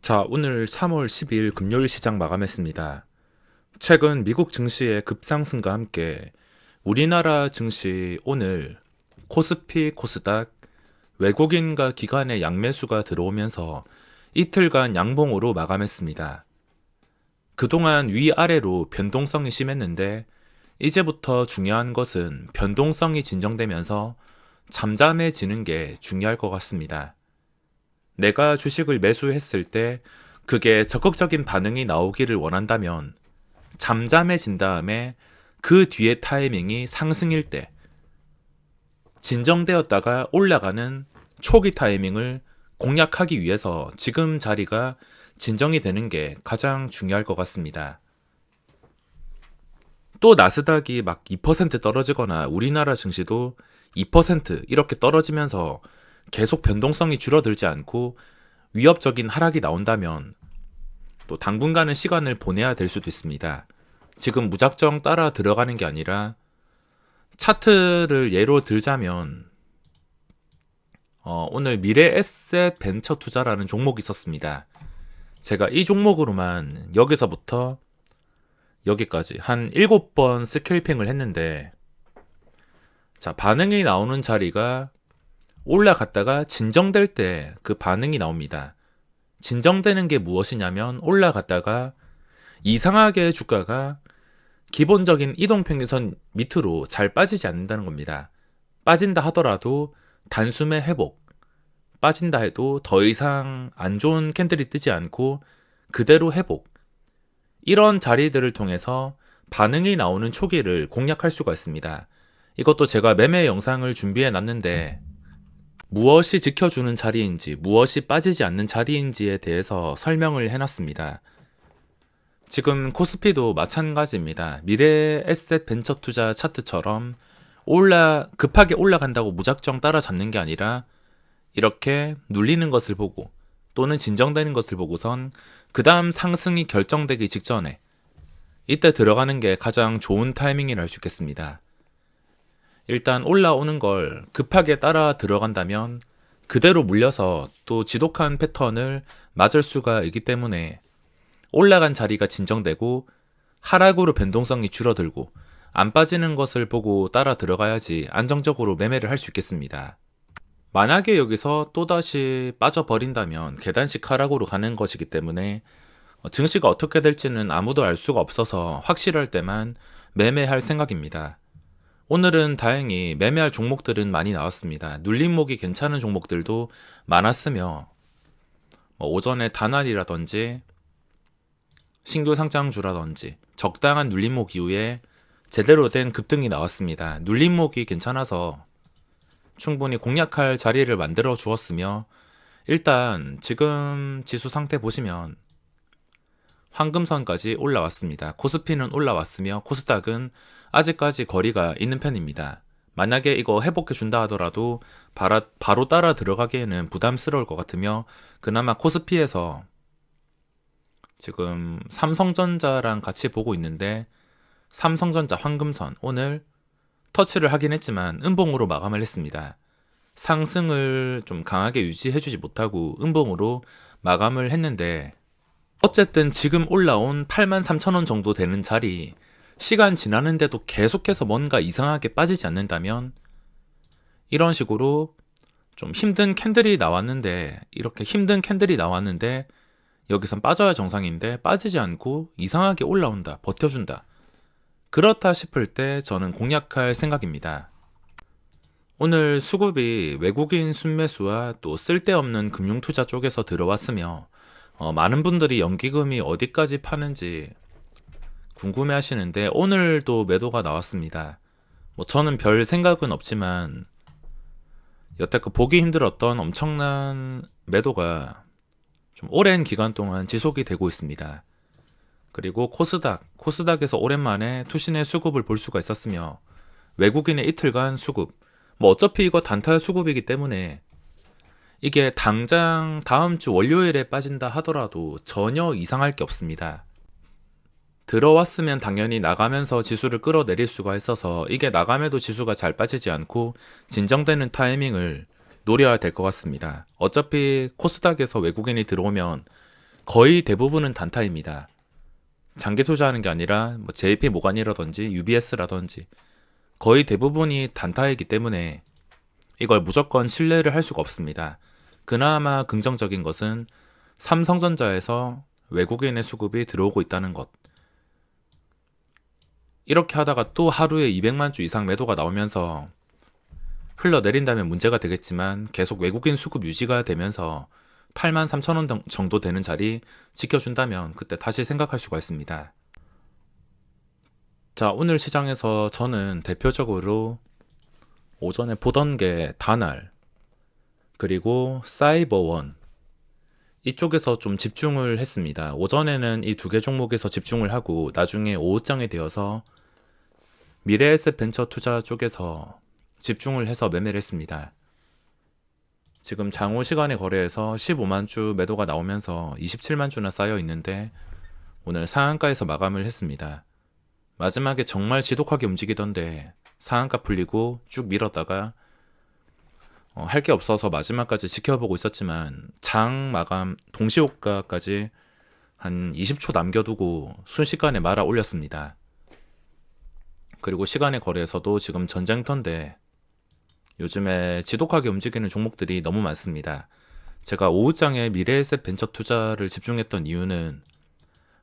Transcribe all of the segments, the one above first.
자, 오늘 3월 12일 금요일 시장 마감했습니다. 최근 미국 증시의 급상승과 함께 우리나라 증시 오늘 코스피, 코스닥, 외국인과 기관의 양매수가 들어오면서 이틀간 양봉으로 마감했습니다. 그동안 위아래로 변동성이 심했는데 이제부터 중요한 것은 변동성이 진정되면서 잠잠해지는 게 중요할 것 같습니다. 내가 주식을 매수했을 때 그게 적극적인 반응이 나오기를 원한다면 잠잠해진 다음에 그 뒤에 타이밍이 상승일 때 진정되었다가 올라가는 초기 타이밍을 공략하기 위해서 지금 자리가 진정이 되는 게 가장 중요할 것 같습니다. 또 나스닥이 막 2% 떨어지거나 우리나라 증시도 2% 이렇게 떨어지면서 계속 변동성이 줄어들지 않고 위협적인 하락이 나온다면 또 당분간은 시간을 보내야 될 수도 있습니다. 지금 무작정 따라 들어가는 게 아니라 차트를 예로 들자면 오늘 미래에셋 벤처 투자라는 종목이 있었습니다. 제가 이 종목으로만 여기서부터 여기까지 한 7번 스캘핑을 했는데, 자, 반응이 나오는 자리가 올라갔다가 진정될 때 그 반응이 나옵니다. 진정되는 게 무엇이냐면 올라갔다가 이상하게 주가가 기본적인 이동평균선 밑으로 잘 빠지지 않는다는 겁니다. 빠진다 하더라도 단숨에 회복, 빠진다 해도 더 이상 안 좋은 캔들이 뜨지 않고 그대로 회복, 이런 자리들을 통해서 반응이 나오는 초기를 공략할 수가 있습니다. 이것도 제가 매매 영상을 준비해 놨는데 무엇이 지켜주는 자리인지, 무엇이 빠지지 않는 자리인지에 대해서 설명을 해놨습니다. 지금 코스피도 마찬가지입니다. 미래에셋 벤처 투자 차트처럼 급하게 올라간다고 무작정 따라잡는 게 아니라 이렇게 눌리는 것을 보고 또는 진정되는 것을 보고선 그 다음 상승이 결정되기 직전에 이때 들어가는 게 가장 좋은 타이밍이라 할 수 있겠습니다. 일단 올라오는 걸 급하게 따라 들어간다면 그대로 물려서 또 지독한 패턴을 맞을 수가 있기 때문에 올라간 자리가 진정되고 하락으로 변동성이 줄어들고 안 빠지는 것을 보고 따라 들어가야지 안정적으로 매매를 할 수 있겠습니다. 만약에 여기서 또다시 빠져버린다면 계단식 하락으로 가는 것이기 때문에 증시가 어떻게 될지는 아무도 알 수가 없어서 확실할 때만 매매할 생각입니다. 오늘은 다행히 매매할 종목들은 많이 나왔습니다. 눌림목이 괜찮은 종목들도 많았으며 오전에 다날이라든지 신규 상장주라든지 적당한 눌림목 이후에 제대로 된 급등이 나왔습니다. 눌림목이 괜찮아서 충분히 공략할 자리를 만들어 주었으며, 일단 지금 지수 상태 보시면 황금선까지 올라왔습니다. 코스피는 올라왔으며 코스닥은 아직까지 거리가 있는 편입니다. 만약에 이거 회복해 준다 하더라도 바로 따라 들어가기에는 부담스러울 것 같으며, 그나마 코스피에서 지금 삼성전자랑 같이 보고 있는데 삼성전자 황금선 오늘 터치를 하긴 했지만 음봉으로 마감을 했습니다. 상승을 좀 강하게 유지해주지 못하고 음봉으로 마감을 했는데, 어쨌든 지금 올라온 83,000원 정도 되는 자리, 시간 지나는데도 계속해서 뭔가 이상하게 빠지지 않는다면 이런 식으로 좀 힘든 캔들이 나왔는데, 이렇게 힘든 캔들이 나왔는데 여기선 빠져야 정상인데 빠지지 않고 이상하게 올라온다, 버텨준다, 그렇다 싶을 때 저는 공략할 생각입니다. 오늘 수급이 외국인 순매수와 또 쓸데없는 금융투자 쪽에서 들어왔으며 많은 분들이 연기금이 어디까지 파는지 궁금해 하시는데 오늘도 매도가 나왔습니다. 저는 별 생각은 없지만 여태껏 보기 힘들었던 엄청난 매도가 좀 오랜 기간 동안 지속이 되고 있습니다. 그리고 코스닥에서 오랜만에 투신의 수급을 볼 수가 있었으며 외국인의 이틀간 수급, 어차피 이거 단타 수급이기 때문에 이게 당장 다음 주 월요일에 빠진다 하더라도 전혀 이상할 게 없습니다. 들어왔으면 당연히 나가면서 지수를 끌어내릴 수가 있어서 이게 나감에도 지수가 잘 빠지지 않고 진정되는 타이밍을 노려야 될 것 같습니다. 어차피 코스닥에서 외국인이 들어오면 거의 대부분은 단타입니다. 장기 투자하는 게 아니라 뭐 JP 모간이라든지 UBS라든지 거의 대부분이 단타이기 때문에 이걸 무조건 신뢰를 할 수가 없습니다. 그나마 긍정적인 것은 삼성전자에서 외국인의 수급이 들어오고 있다는 것. 이렇게 하다가 또 하루에 200만 주 이상 매도가 나오면서 흘러내린다면 문제가 되겠지만 계속 외국인 수급 유지가 되면서 8만 3천 원 정도 되는 자리 지켜준다면 그때 다시 생각할 수가 있습니다. 자, 오늘 시장에서 저는 대표적으로 오전에 보던 게 다날, 그리고 사이버원, 이쪽에서 좀 집중을 했습니다. 오전에는 이 두 개 종목에서 집중을 하고 나중에 오후장에 되어서 미래에셋 벤처 투자 쪽에서 집중을 해서 매매를 했습니다. 지금 장호 시간의 거래에서 15만 주 매도가 나오면서 27만 주나 쌓여 있는데 오늘 상한가에서 마감을 했습니다. 마지막에 정말 지독하게 움직이던데 상한가 풀리고 쭉 밀었다가 할 게 없어서 마지막까지 지켜보고 있었지만 장 마감 동시호가까지 한 20초 남겨두고 순식간에 말아 올렸습니다. 그리고 시간의 거래에서도 지금 전쟁터인데 요즘에 지독하게 움직이는 종목들이 너무 많습니다. 제가 오후장에 미래에셋 벤처 투자를 집중했던 이유는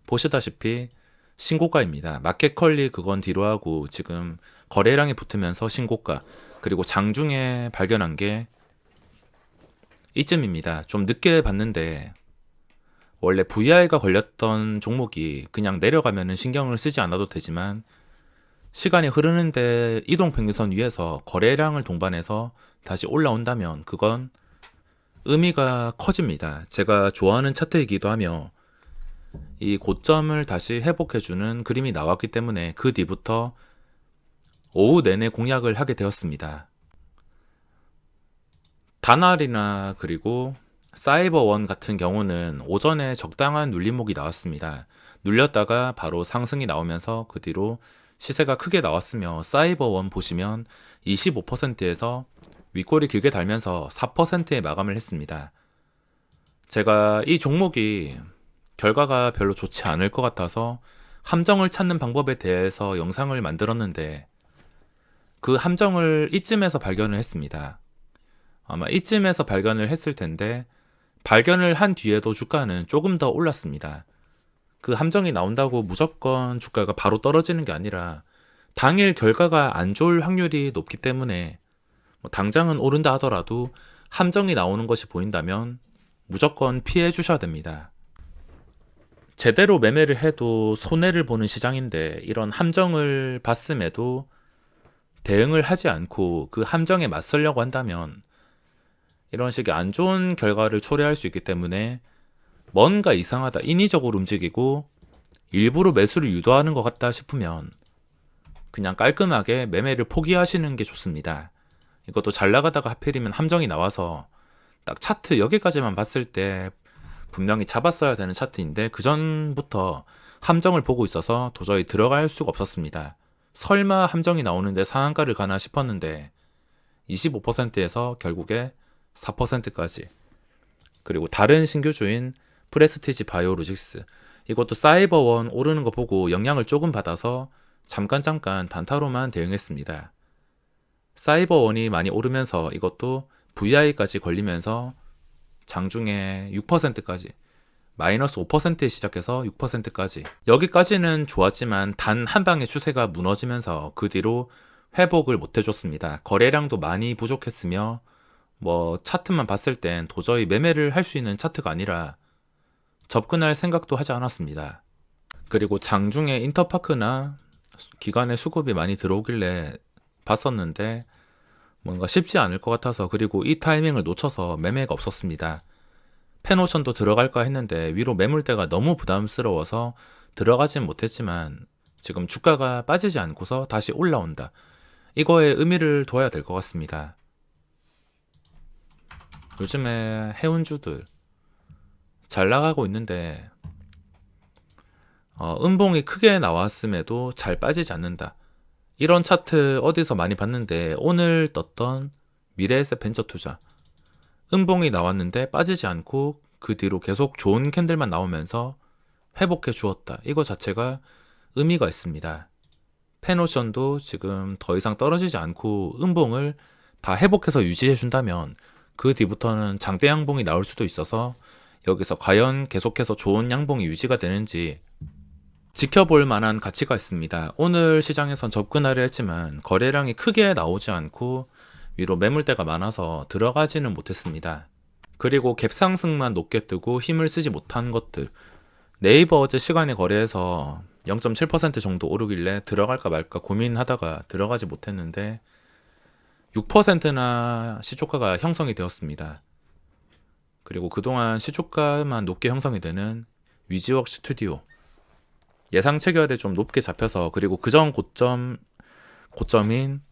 보시다시피 신고가입니다. 마켓컬리 그건 뒤로 하고 지금 거래량이 붙으면서 신고가, 그리고 장중에 발견한 게 이쯤입니다. 좀 늦게 봤는데 원래 VI가 걸렸던 종목이 그냥 내려가면은 신경을 쓰지 않아도 되지만 시간이 흐르는데 이동평균선 위에서 거래량을 동반해서 다시 올라온다면 그건 의미가 커집니다. 제가 좋아하는 차트이기도 하며 이 고점을 다시 회복해주는 그림이 나왔기 때문에 그 뒤부터 오후 내내 공략을 하게 되었습니다. 다날이나 그리고 사이버원 같은 경우는 오전에 적당한 눌림목이 나왔습니다. 눌렸다가 바로 상승이 나오면서 그 뒤로 시세가 크게 나왔으며 사이버원 보시면 25%에서 윗골이 길게 달면서 4%에 마감을 했습니다. 제가 이 종목이 결과가 별로 좋지 않을 것 같아서 함정을 찾는 방법에 대해서 영상을 만들었는데 그 함정을 이쯤에서 발견을 했습니다. 아마 이쯤에서 발견을 했을 텐데 발견을 한 뒤에도 주가는 조금 더 올랐습니다. 그 함정이 나온다고 무조건 주가가 바로 떨어지는 게 아니라 당일 결과가 안 좋을 확률이 높기 때문에 당장은 오른다 하더라도 함정이 나오는 것이 보인다면 무조건 피해 주셔야 됩니다. 제대로 매매를 해도 손해를 보는 시장인데 이런 함정을 봤음에도 대응을 하지 않고 그 함정에 맞서려고 한다면 이런 식의 안 좋은 결과를 초래할 수 있기 때문에 뭔가 이상하다, 인위적으로 움직이고 일부러 매수를 유도하는 것 같다 싶으면 그냥 깔끔하게 매매를 포기하시는 게 좋습니다. 이것도 잘 나가다가 하필이면 함정이 나와서 딱 차트 여기까지만 봤을 때 분명히 잡았어야 되는 차트인데 그 전부터 함정을 보고 있어서 도저히 들어갈 수가 없었습니다. 설마 함정이 나오는데 상한가를 가나 싶었는데 25%에서 결국에 4%까지. 그리고 다른 신규주인 프레스티지 바이오로직스, 이것도 사이버원 오르는 거 보고 영향을 조금 받아서 잠깐 단타로만 대응했습니다. 사이버원이 많이 오르면서 이것도 VI까지 걸리면서 장중에 6%까지 마이너스 5%에 시작해서 6%까지 여기까지는 좋았지만 단 한 방의 추세가 무너지면서 그 뒤로 회복을 못 해줬습니다. 거래량도 많이 부족했으며 차트만 봤을 땐 도저히 매매를 할 수 있는 차트가 아니라 접근할 생각도 하지 않았습니다. 그리고 장중에 인터파크나 기관의 수급이 많이 들어오길래 봤었는데 뭔가 쉽지 않을 것 같아서, 그리고 이 타이밍을 놓쳐서 매매가 없었습니다. 펜오션도 들어갈까 했는데 위로 매물대가 너무 부담스러워서 들어가진 못했지만 지금 주가가 빠지지 않고서 다시 올라온다, 이거에 의미를 둬야 될 것 같습니다. 요즘에 해운주들 잘 나가고 있는데 음봉이 크게 나왔음에도 잘 빠지지 않는다, 이런 차트 어디서 많이 봤는데 오늘 떴던 미래에셋 벤처투자 음봉이 나왔는데 빠지지 않고 그 뒤로 계속 좋은 캔들만 나오면서 회복해 주었다. 이거 자체가 의미가 있습니다. 펜오션도 지금 더 이상 떨어지지 않고 음봉을 다 회복해서 유지해 준다면 그 뒤부터는 장대 양봉이 나올 수도 있어서 여기서 과연 계속해서 좋은 양봉이 유지가 되는지 지켜볼 만한 가치가 있습니다. 오늘 시장에선 접근하려 했지만 거래량이 크게 나오지 않고 위로 매물대가 많아서 들어가지는 못했습니다. 그리고 갭 상승만 높게 뜨고 힘을 쓰지 못한 것들, 네이버 어제 시간에 거래해서 0.7% 정도 오르길래 들어갈까 말까 고민하다가 들어가지 못했는데 6%나 시초가가 형성이 되었습니다. 그리고 그동안 시초가만 높게 형성이 되는 위지웍 스튜디오 예상 체결에 좀 높게 잡혀서, 그리고 그전 고점인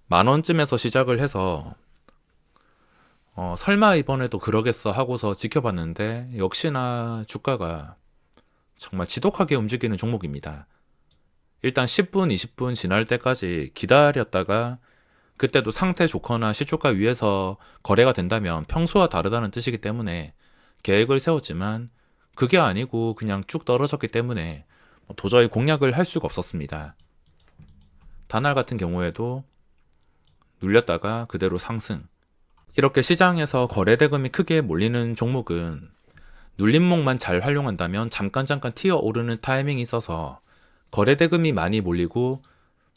10,000원쯤에서 시작을 해서 설마 이번에도 그러겠어 하고서 지켜봤는데 역시나 주가가 정말 지독하게 움직이는 종목입니다. 일단 10분, 20분 지날 때까지 기다렸다가 그때도 상태 좋거나 시초가 위에서 거래가 된다면 평소와 다르다는 뜻이기 때문에 계획을 세웠지만 그게 아니고 그냥 쭉 떨어졌기 때문에 도저히 공략을 할 수가 없었습니다. 다날 같은 경우에도 눌렸다가 그대로 상승. 이렇게 시장에서 거래 대금이 크게 몰리는 종목은 눌림목만 잘 활용한다면 잠깐 튀어 오르는 타이밍이 있어서 거래 대금이 많이 몰리고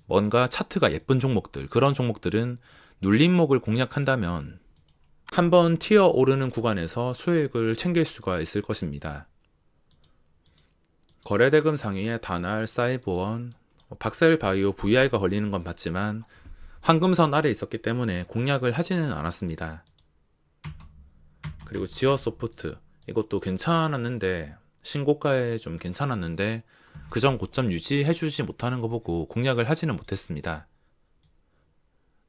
뭔가 차트가 예쁜 종목들, 그런 종목들은 눌림목을 공략한다면 한번 튀어 오르는 구간에서 수익을 챙길 수가 있을 것입니다. 거래 대금 상위에 다날, 사이버원, 박셀바이오, VI가 걸리는 건 봤지만 황금선 아래 있었기 때문에 공략을 하지는 않았습니다. 그리고 지어소프트, 이것도 괜찮았는데 신고가에 좀 괜찮았는데 그전 고점 유지해주지 못하는 거 보고 공략을 하지는 못했습니다.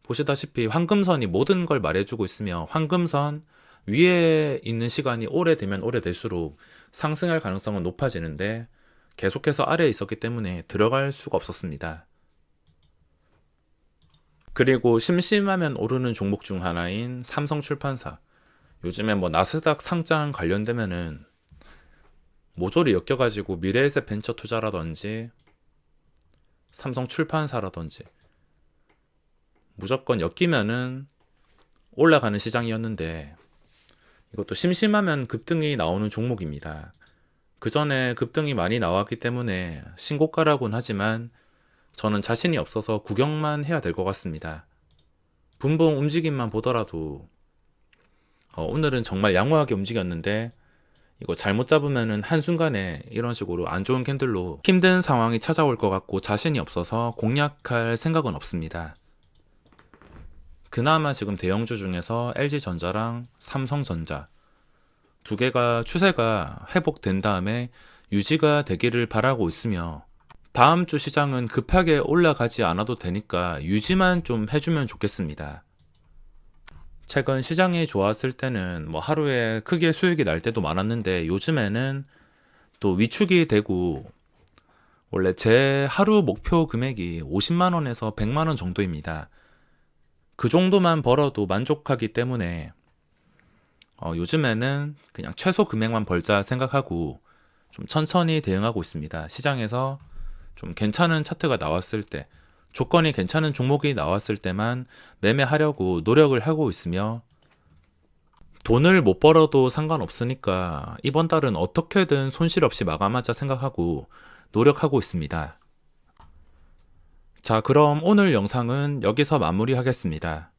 보시다시피 황금선이 모든 걸 말해주고 있으며 황금선 위에 있는 시간이 오래되면 오래될수록 상승할 가능성은 높아지는데 계속해서 아래에 있었기 때문에 들어갈 수가 없었습니다. 그리고 심심하면 오르는 종목 중 하나인 삼성출판사, 요즘에 나스닥 상장 관련되면은 모조리 엮여가지고 미래에셋 벤처 투자라든지 삼성출판사라든지 무조건 엮이면은 올라가는 시장이었는데 이것도 심심하면 급등이 나오는 종목입니다. 그 전에 급등이 많이 나왔기 때문에 신고가라고는 하지만 저는 자신이 없어서 구경만 해야 될 것 같습니다. 분봉 움직임만 보더라도 오늘은 정말 양호하게 움직였는데 이거 잘못 잡으면은 한순간에 이런 식으로 안 좋은 캔들로 힘든 상황이 찾아올 것 같고 자신이 없어서 공략할 생각은 없습니다. 그나마 지금 대형주 중에서 LG전자랑 삼성전자 두 개가 추세가 회복된 다음에 유지가 되기를 바라고 있으며 다음 주 시장은 급하게 올라가지 않아도 되니까 유지만 좀 해주면 좋겠습니다. 최근 시장이 좋았을 때는 하루에 크게 수익이 날 때도 많았는데 요즘에는 또 위축이 되고, 원래 제 하루 목표 금액이 50만원에서 100만원 정도입니다. 그 정도만 벌어도 만족하기 때문에 요즘에는 그냥 최소 금액만 벌자 생각하고 좀 천천히 대응하고 있습니다. 시장에서 좀 괜찮은 차트가 나왔을 때, 조건이 괜찮은 종목이 나왔을 때만 매매하려고 노력을 하고 있으며 돈을 못 벌어도 상관없으니까 이번 달은 어떻게든 손실 없이 마감하자 생각하고 노력하고 있습니다. 자, 그럼 오늘 영상은 여기서 마무리하겠습니다.